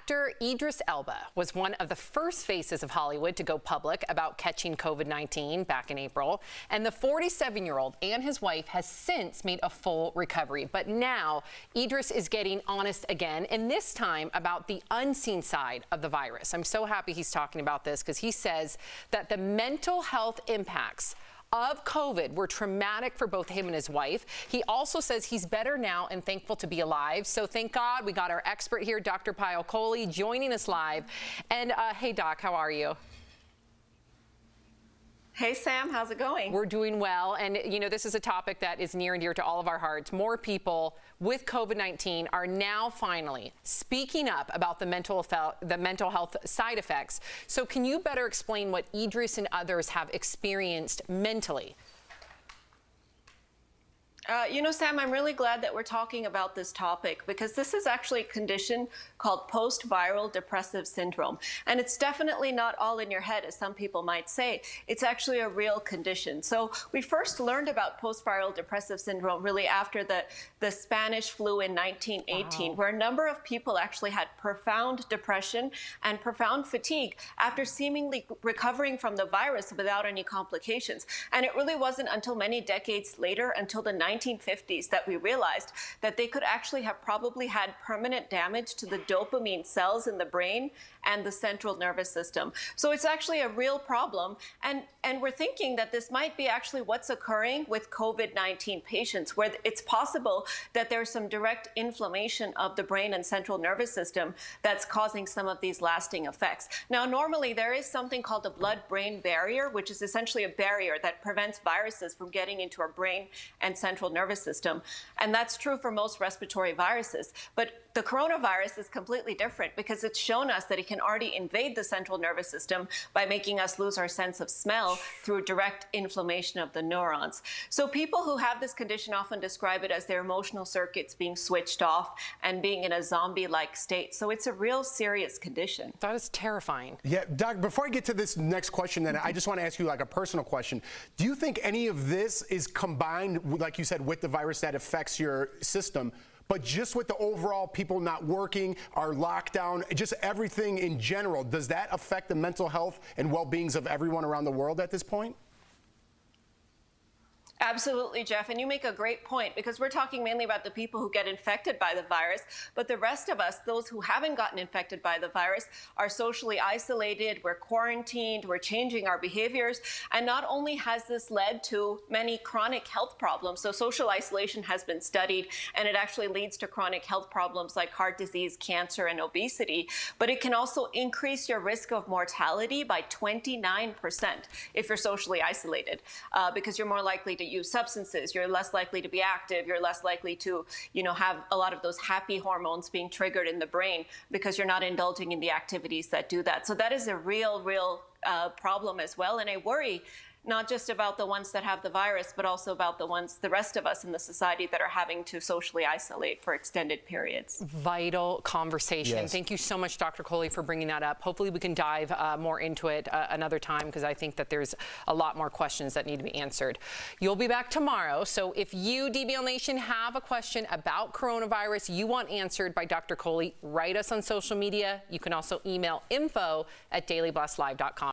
Actor Idris Elba was one of the first faces of Hollywood to go public about catching COVID-19 back in April. And the 47-year-old and his wife has since made a full recovery. But now Idris is getting honest again, and this time about the unseen side of the virus. I'm so happy he's talking about this because he says that the mental health impacts of COVID were traumatic for both him and his wife. He also says he's better now and thankful to be alive. So thank God we got our expert here, Dr. Kohli, joining us live. And hey, Doc, how are you? Hey, Sam, how's it going? We're doing well. And, you know, this is a topic that is near and dear to all of our hearts. More people with COVID-19 are now finally speaking up about the mental health side effects. So can you better explain what Idris and others have experienced mentally? You know, Sam, I'm really glad that we're talking about this topic because this is actually a condition called post-viral depressive syndrome. And it's definitely not all in your head, as some people might say. It's actually a real condition. So we first learned about post-viral depressive syndrome really after the Spanish flu in 1918, where a number of people actually had profound depression and profound fatigue after seemingly recovering from the virus without any complications. And it really wasn't until many decades later, until the 1950s, that we realized that they could actually have probably had permanent damage to the dopamine cells in the brain and the central nervous system. So it's actually a real problem. And we're thinking that this might be actually what's occurring with COVID-19 patients, where it's possible that there's some direct inflammation of the brain and central nervous system that's causing some of these lasting effects. Now, normally there is something called the blood-brain barrier, which is essentially a barrier that prevents viruses from getting into our brain and central nervous system. And that's true for most respiratory viruses. But the coronavirus is completely different because it's shown us that it can already invade the central nervous system by making us lose our sense of smell through direct inflammation of the neurons. So people who have this condition often describe it as their emotional circuits being switched off and being in a zombie-like state. So it's a real serious condition. That is terrifying. Yeah, Doc, before I get to this next question, then I just want to ask you like a personal question. Do you think any of this is combined, like you said, with the virus that affects your system? But just with the overall people not working, our lockdown, just everything in general, does that affect the mental health and well-beings of everyone around the world at this point? Absolutely, Jeff. And you make a great point because we're talking mainly about the people who get infected by the virus. But the rest of us, those who haven't gotten infected by the virus, are socially isolated. We're quarantined. We're changing our behaviors. And not only has this led to many chronic health problems, so social isolation has been studied, and it actually leads to chronic health problems like heart disease, cancer, and obesity. But it can also increase your risk of mortality by 29% if you're socially isolated, because you're more likely to use substances, you're less likely to be active, you're less likely to, have a lot of those happy hormones being triggered in the brain because you're not indulging in the activities that do that. So that is a real problem as well. And I worry not just about the ones that have the virus, but also about the rest of us in the society that are having to socially isolate for extended periods. Vital conversation. Yes. Thank you so much, Dr. Kohli, for bringing that up. Hopefully we can dive more into it another time because I think that there's a lot more questions that need to be answered. You'll be back tomorrow. So if you, DBL Nation, have a question about coronavirus you want answered by Dr. Kohli, write us on social media. You can also email info@dailyblastlive.com.